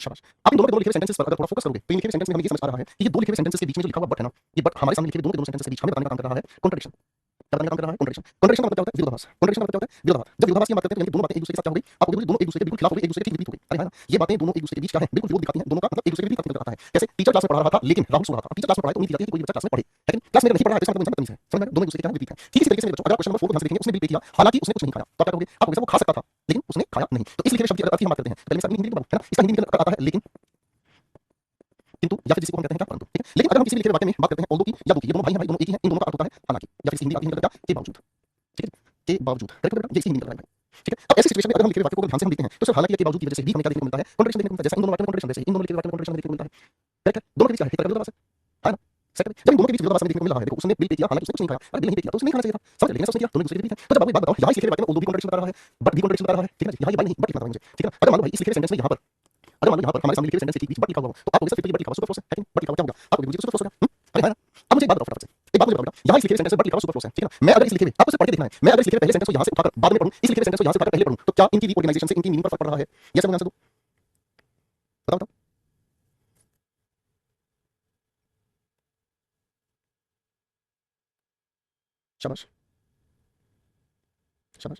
शाबाश। आप इन दोनों के दोनों लिखे हुए सेंटेंसेस पर अगर थोड़ा फोकस करोगे तो इन लिखे हुए सेंटेंस में हमें ये समझ आ रहा है कि ये दो लिखे हुए सेंटेंसेस के बीच में जो लिखा हुआ बट है ना, ये बट हमारे सामने लिखे हुए दोनों के दोनों सेंटेंसेस के बीच हमें बताने का काम कर रहा है कॉन्ट्रडिक्शन। क्या बताने का काम कर रहा है कॉन्ट्रडिक्शन। कॉन्ट्रडिक्शन का मतलब क्या होता है विरोधाभास, कॉन्ट्रडिक्शन का मतलब क्या होता है विरोधाभास। जब विरोधाभास की हम बात करते हैं तो यानी दोनों बातें एक दूसरे के साथ क्या हो गई, आपको बिल्कुल दोनों एक दूसरे के बिल्कुल खिलाफ हो गई, एक दूसरे के ठीक विपरीत हो गई। अरे है ना, ये बातें दोनों एक दूसरे के बीच क्या है बिल्कुल विरोध दिखाती हैं, दोनों का मतलब एक दूसरे के विपरीत आता है। जैसे टीचर क्लास में पढ़ा रहा था लेकिन राहुल सो रहा था, टीचर क्लास में पढ़ाए तो उम्मीद की जाती है कि कोई बच्चा क्लास में पढ़े, लेकिन क्लास में नहीं पढ़ रहा है तो इसका मतलब बदतमीज है। समझ में, दोनों एक दूसरे के क्या विपरीत है। ठीक इसी तरीके से मेरे बच्चों अगर क्वेश्चन नंबर 4 को ध्यान से देखेंगे उसने बिल पे किया, हालांकि उसने कुछ नहीं खाया, तो आप क्या करोगे, आप कहोगे वो खा सकता था लेकिन उसने खाया नहीं। तो इस लिखे हुए शब्द की अगर हम बात करते हैं तो पहले हिंदी में है ना, इसका हिंदी में आता है लेकिन, किंतु या फिर जिसको हम कहते हैं क्या परंतु, ठीक है। लेकिन अगर हम किसी भी लिखे हुए वाक्य में बात करते हैं ऑल्दो की या दो की, ये दोनों भाई हैं भाई, दोनों एक ही हैं, इन दोनों का अर्थ होता है हालांकि, या फिर हिंदी आती है क्या के बावजूद, ठीक है, के बावजूद, करेक्ट बेटा, ये इसी हिंदी में है, ठीक है। अब ऐसी सिचुएशन में अगर हम लिखे हुए वाक्य को ध्यान से हम देखते हैं तो सिर्फ हालांकि या के बावजूद की वजह से भी हमें क्या देखने को मिलता है कॉन्ट्रडिक्शन देखने को मिलता है। जैसे इन दोनों वाक्यों में कॉन्ट्रडिक्शन, जैसे इन दोनों लिखे हुए वाक्यों में कॉन्ट्रडिक्शन देखने को मिलता है, करेक्ट है। दोनों के बीच क्या है विरोधाभास है ना। सेकंड जब इन दोनों के बीच विरोधाभास देखने को मिल रहा है, देखो उसने बिल पे किया हालांकि उसने कुछ नहीं खाया, अरे बिल नहीं पे किया तो उसने नहीं खाना चाहिए था, समझ लेकिन उसने किया, दोनों एक दूसरे के विपरीत है। तो जब आप एक बात बताओ, यहाँ इस लिखे हुए वाक्य में ऑल्दो भी कॉन्ट्रडिक्शन बता रहा है बट भी कॉन्ट्रडिक्शन बता रहा है, ठीक है ना। यहाँ ये बात नहीं बट लिखना था मुझे, ठीक है ना। अगर मान लो भाई इस लिखे हुए सेंटेंस में यहाँ पर, अगर मान लो यहाँ पर हमारे सामने लिखे हुए सेंटेंस के बीच बट लिखा हुआ हो तो आप बोलोगे सर फिर बट लिखा हुआ सुपर फोर्स है, बट लिखा हुआ क्या होगा, आप बोलोगे सुपर फोर्स होगा। अरे है ना। अब मुझे एक बात बताओ फटाफट से, एक बात मुझे बताओ बेटा, यहाँ इस लिखे हुए सेंटेंस में बट लिखा हुआ सुपर फोर्स है, ठीक है ना। मैं अगर इस लिखे हुए आपको सिर्फ पढ़ के देखना है, मैं अगर इस लिखे हुए पहले सेंटेंस को यहाँ से उठाकर बाद में पढ़ूं, इस लिखे हुए सेंटेंस को यहाँ से उठाकर पहले पढ़ूं तो क्या इनकी रीऑर्गेनाइजेशन से इनकी मीनिंग पर फर्क पड़ रहा है, ये सब आंसर दो, बताओ बताओ। शाबाश शाबाश।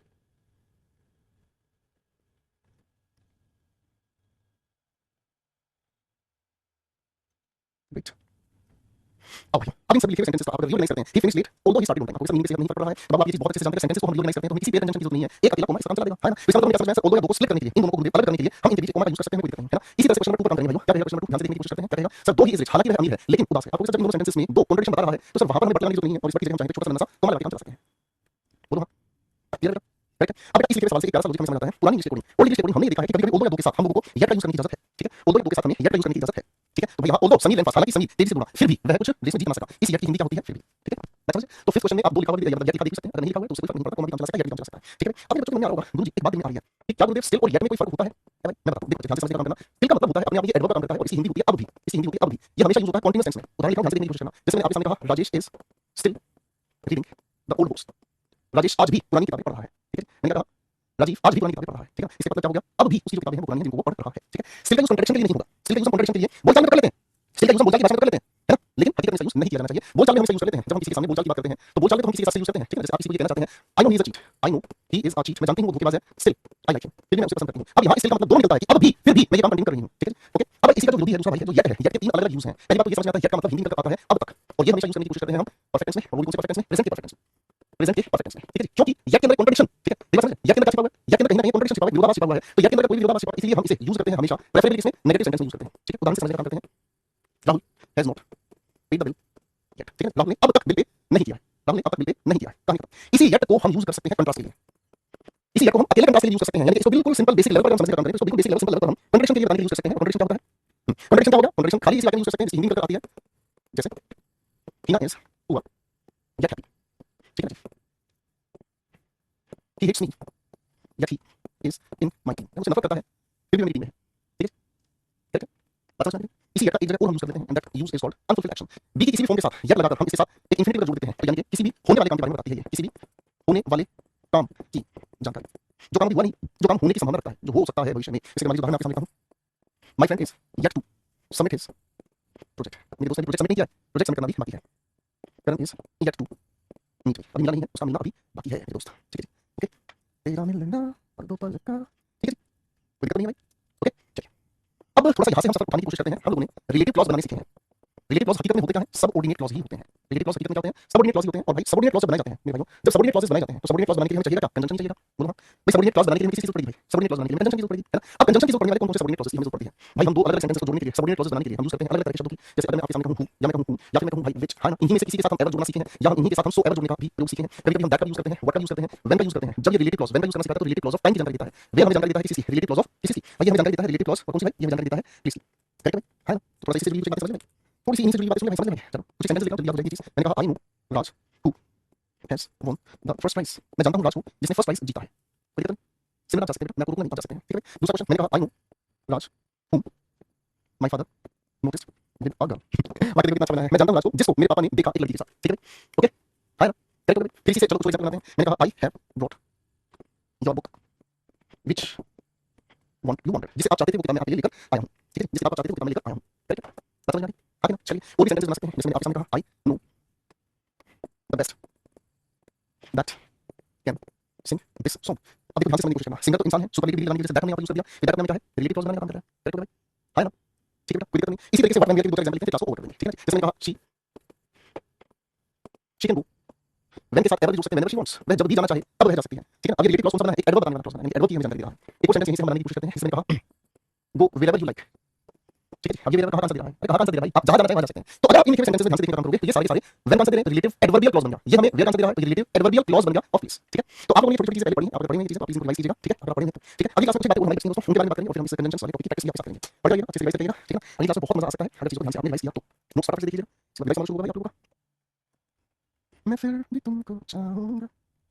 ग्रेट। अब भाई अब इन सभी लिखे हुए सेंटेंसेस को आप अगर रिओर्गनाइज करते हैं, he finish late although he started on time, आपको नींद से नहीं फर्क पड़ रहा है, तब आप ये चीज बहुत अच्छे से जानते हैं, सेंटेंसेस को हम रिओर्गनाइज करते हैं तो हमें किसी पेयर कंजंक्शन की जरूरत नहीं है, एक अकेला कोमा इसका काम चला देगा, है ना। इसका मतलब क्या समझ में ऑल्दो या दो को स्प्लिट करने के लिए, इन दोनों को अलग करने के लिए हम इन के बीच कॉमा का यूज कर सकते हैं, कोई दिक्कत नहीं है ना। इसी तरह से क्वेश्चन नंबर 2 पर काम करेंगे भाइयों, क्या कहेगा क्वेश्चन नंबर 2, ध्यान से देखने की कोशिश करते हैं, क्या कहेगा सर दो ही इज रिच, हालांकि वह अमीर है लेकिन उदास है। आपको सर जब इन दोनों सेंटेंसेस में दो कॉन्ट्रडिक्शन बता रहा है तो सर वहां पर हमें बट लगाने की जरूरत नहीं है, और इस बात की जगह हम चाहेंगे छोटा सा लंबा सा कॉमा लगा के काम चला सकते हैं। बोलो हां, क्लियर है? राइट है। अब इस लिखे हुए सवाल से एक प्यारा सा लॉजिक समझ आता है, पुरानी English coding, old English coding हमने देखा है कि कभी-कभी ऑल्दो या दो के साथ हम लोगों को या का यूज करने की इजाजत है, ठीक है। ऑल्दो या दो के साथ हमें या का यूज करने की इजाजत है, ठीक है। तो भाई यहां ऑल्दो समीर एंड फास्ट, हालांकि समीर तेजी से बोला फिर भी वह कुछ रेस में जीत ना सका, इस या की हिंदी क्या होती है फिर भी, ठीक है। बात समझे? तो फिफ्थ क्वेश्चन में आप दो लिखा हुआ या दिखा देख सकते हैं, अगर नहीं लिखा हुआ तो उससे कोई फर्क नहीं पड़ता, कॉमा भी काम चला सकता है या भी काम चला सकता है, ठीक है। अब ये बच्चों को नहीं आ रहा होगा गुरुजी एक बात दिन में आ रही है कि क्या गुरुदेव स्टिल और येट में कोई फर्क होता है? भाई मैं बताता हूं, देखो ध्यान से समझने का काम करना। स्टिल का मतलब होता है अपने आप ये एडवर्ब का काम करता है और इसी हिंदी होती है अब भी, इसी हिंदी होती है अब भी, ये हमेशा यूज होता है कंटीन्यूअस टेंस में। उदाहरण लिखा हूं, ध्यान से देखने की कोशिश करना। जैसे मैंने आपके सामने कहा Rajesh is still reading the old books, Rajesh आज भी पुरानी किताबें पढ़ रहा है, ठीक है। मैंने कहा राजीव आज भी पुरानी किताबें पढ़ रहा है, ठीक है। इसका मतलब क्या हो गया, अब भी उसकी जो किताबें हैं वो पुरानी हैं जिनको वो पढ़ रहा है, ठीक है। स्टिल का यूज कॉन्ट्रडिक्शन के लिए नहीं होगा, स्टिल का यूज कॉन्ट्रडिक्शन के लिए बोलचाल में कर लेते हैं, स्टिल का यूज बोलचाल की भाषा में कर लेते हैं, है ना, लेकिन हकीकत में इसका यूज नहीं किया जाना चाहिए। बोलचाल में हम इसे यूज कर लेते हैं, जब हम किसी के सामने बोलचाल की बात करते हैं तो बोलचाल में तो हम किसी के साथ यूज करते हैं, ठीक है। जैसे आप किसी को ये कहना चाहते हैं I know he is a cheat, I know he is a cheat, मैं जानती हूं वो धोखेबाज है, स्टिल आई लाइक हिम, फिर भी मैं उसे पसंद करती हूं। अब यहां स्टिल का मतलब दोनों निकलता है कि अब भी फिर भी मैं ये काम कंटिन्यू कर रही हूं, ठीक है, ओके। अब इसी का जो विरोधी है दूसरा भाई है जो येट है, येट के तीन अलग-अलग यूज हैं। पहली बात तो ये समझ में आता है येट का मतलब हिंदी में आता है अब तक, और ये हमेशा यूज करने की कोशिश करते हैं हम परफेक्ट टेंस में, और वो कौन से परफेक्ट टेंस में, प्रेजेंट के परफेक्ट टेंस में, प्रेजेंट के परफेक्ट टेंस में, ठीक है। क्योंकि येट के अंदर कॉन्ट्रडिक्शन, ठीक है, मेरी बात समझे, येट के अंदर क्या छिपा हुआ है, येट के अंदर कहीं ना कहीं कॉन्ट्रडिक्शन छिपा हुआ है, विरोधाभास छिपा हुआ है, तो येट के अंदर कोई भी विरोधाभास छिपा, इसलिए हम इसे यूज करते हैं हमेशा प्रेफरेबली इसमें नेगेटिव सेंटेंस में यूज करते हैं, ठीक है। उदाहरण से समझने का काम करते हैं, Rahul has not paid the bill yet, ठीक है। राहुल ने अब तक बिल पे नहीं किया है, राहुल ने अब तक बिल पे नहीं किया है, कहानी खत्म। इसी येट को हम यूज कर सकते हैं कंट्रास्ट के लिए, इसी येट को हम अकेले कंट्रास्ट के लिए यूज कर सकते हैं, यानी कि इसको बिल्कुल सिंपल बेसिक लेवल पर हम समझने का काम करें, इसको बिल्कुल बेसिक लेवल सिंपल लेवल पर हम कंट्रडिक्शन के लिए बताने के लिए यूज कर सकते हैं। कंट्रडिक्शन क्या होता है, कंट्रडिक्शन क्या हो गया, कंट्रडिक्शन खाली इसी वाक्य में यूज कर सकते हैं जिसकी हिंदी में आती है, जैसे Heena is poor yet happy, ठीक है जी। He hates me yet he is in my team, मुझसे नफरत करता है फिर भी मेरी टीम में है, ठीक है, ठीक है। बात समझ में आ रही है? इसी येट का एक जगह और हम यूज कर लेते हैं and that use is called unfulfilled action. बी की किसी भी फॉर्म के साथ येट लगाकर हम इसके साथ एक इंफिनिटिव का जोड़ देते हैं, यानी कि किसी भी होने वाले काम के बारे में बताती है ये, किसी भी होने वाले काम की जानकारी, जो काम अभी हुआ नहीं, जो काम होने की संभावना रखता है, जो हो सकता है भविष्य में। इसके बारे में उदाहरण आपके सामने कहूं, my friend is yet to submit his project, मेरे दोस्त ने प्रोजेक्ट सबमिट नहीं किया है, प्रोजेक्ट सबमिट करना भी बाकी है। करण इज येट टू मीट, अभी मिला नहीं है, उसका मिलना अभी बाकी है मेरे दोस्त, ठीक है जी, ओके। तेरा मिलना पल दो पल का, ठीक है जी, कोई दिक्कत नहीं है भाई, ओके चलिए। अब थोड़ा सा यहाँ से हम सफर उठाने की कोशिश करते हैं। हम लोगों ने रिलेटिव क्लॉज बनाने सीखे हैं। रिलेटिव क्लॉज हकीकत में होते क्या हैं, सबऑर्डिनेट क्लॉज ही होते हैं। रिलेटिव क्लॉज हकीकत में क्या होते हैं, सबऑर्डिनेट क्लॉज ही होते हैं। और भाई सबऑर्डिनेट क्लॉज बनाए जाते हैं मेरे भाइयों, जब सबऑर्डिनेट क्लॉजेस बनाए जाते हैं तो सबऑर्डिनेट क्लॉज बनाने के लिए हमें चाहिए क्या, कंजंक्शन चाहिए। बोलो हां भाई, सबऑर्डिनेट क्लॉज बनाने के लिए किसी चीज पड़ेगी भाई, सबऑर्डिनेट क्लॉज बनाने के लिए कंजंक्शन की जरूरत पड़ेगी, है ना। अब कंजंक्शन की जरूरत पड़ने वाले कौन कौन से सबऑर्डिनेट क्लॉजेस की हमें जरूरत पड़ती है भाई, हम दो अलग अलग सेंटेंस को जोड़ने के लिए सबऑर्डिनेट क्लॉजेस बनाने के लिए हम यूज करते हैं अलग अलग तरह के शब्दों की। जैसे अगर मैं आपके सामने कहूं हूं या मैं कहूं हूं या फिर मैं कहूं भाई विच, है ना, इन्हीं में से किसी के साथ हम एवर जोड़ना सीखे हैं, या हम इन्हीं के साथ हम सो एवर जोड़ने का भी प्रयोग सीखे हैं। कभी-कभी हम दैट का यूज करते हैं, व्हाट का यूज करते हैं, व्हेन का यूज करते हैं। जब ये रिलेटिव क्लॉज व्हेन का यूज करना सीखा तो रिलेटिव क्लॉज ऑफ टाइम की जानकारी देता है, वे हमें जानकारी देता है किसी की रिलेटिव क्लॉज ऑफ किसी की, भाई ये हमें जानकारी देता है रिलेटिव क्लॉज और कौन सी भाई, ये हमें जानकारी देता है प्लीज की, करेक्ट है ना। तो थोड़ा सा इससे जुड़ी हुई बातें समझ में, थोड़ी सी इनसे जुड़ी बातें सुन ले समझ में, चलो कुछ सेंटेंस लिखा तो याद हो जाएगी चीज। मैंने कहा I know Raj who has won the first prize, मैं जानता हूं राज को जिसने फर्स्ट प्राइज जीता है, कोई दिक्कत नहीं, सिमिलर आप जा सकते हैं, मैं आपको रोकूंगा नहीं, आप जा सकते हैं, ठीक है। दूसरा क्वेश्चन मैंने कहा I know Raj whom my father noticed with a girl, वाक्य देखो कितना अच्छा बना है, मैं जानता हूं राज को जिसको मेरे पापा ने देखा एक लड़की के साथ, ठीक है ओके, है ना, करेक्ट हो गया। फिर इसी से चलो कुछ एग्जांपल बनाते हैं। मैंने कहा I have brought your book which want you wanted, जिसे आप चाहते थे वो किताब मैं आपके लिए लेकर आया हूं, ठीक है, जिसे आप चाहते थे वो किताब मैं लेकर आया हूं, करेक्ट। बात समझ में आ रही है, आगे ना चलिए और भी सेंटेंस बना सकते हैं। जैसे मैंने आपके सामने कहा I know the best that can sing this song. अब देखो ध्यान से समझने की कोशिश करना, सिंगर तो इंसान है, सुपरलेटिव डिग्री लगाने के लिए दैट हमने यहाँ पर यूज कर दिया, ये दैट हमने क्या है, रिलेटिव क्लॉज बनाने का काम कर रहा है, करेक्ट हो गया, है ना, ठीक है बेटा, कोई दिक्कत नहीं। इसी तरीके से व्हाट में दो एग्जांपल लिखते हैं, क्लास को ओवर कर देंगे, ठीक है ना। जैसे मैंने कहा शी कैन गो व्हेन के साथ एवर यूज सकते हैं, व्हेनेवर शी वांट्स, वह जब भी जाना चाहे तब वह जा सकती है, ठीक है ना। अब ये रिलेटिव क्लॉज कौन सा बनाना है, एक एडवर्ब बनाने वाला क्लॉज बनाना है, यानी एडवर्ब की हमें जानकारी दे रहा है। एक और सेंटेंस यहीं से हम बनाने की कोशिश करते हैं, इसमें मैंने कहा गो व्हेरेवर यू लाइक, ठीक है। अब ये कहां आंसर दे रहा है, अरे कहां आंसर दे रहा है भाई, आप जहां जाना चाहे वहां जा सकते हैं। तो अगर आप इन लिखे हुए सेंटेंसेस में ध्यान से देखने का काम करोगे तो ये सारे के सारे व्हेन आंसर दे रहे हैं, रिलेटिव एडवर्बियल क्लॉज बन गया, ये हमें वेयर आंसर दे रहा है, रिलेटिव एडवर्बियल क्लॉज बन गया ऑफ प्लीज, ठीक है। तो आप लोगों ने छोटी-छोटी चीजें पहले पढ़ी हैं, आप पढ़ेंगे चीजें तो प्लीज रिवाइज कीजिएगा, ठीक है, आप पढ़ेंगे तो, ठीक है। अगली क्लास में कुछ बातें और हमारी दोस्तों उनके बारे में बात करेंगे और फिर हम इस कंजंक्शंस वाले टॉपिक की प्रैक्टिस भी आपके साथ करेंगे। पढ़ जाइएगा, अच्छे से रिवाइज करिएगा, ठीक है ना। अगली क्लास में बहुत मजा आ सकता है, अगर चीजों को ध्यान से आपने रिवाइज किया तो नोट्स फटाफट से देखिएगा, इसके बाद रिवाइज करना शुरू होगा आप लोगों का, मैं फिर भी तुमको चाहूंगा,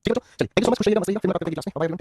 ठीक है। तो चलिए थैंक यू सो मच, खुश रहिएगा, मस्त रहिएगा, फिर मैं बात करते हैं क्लास में, बाय बाय।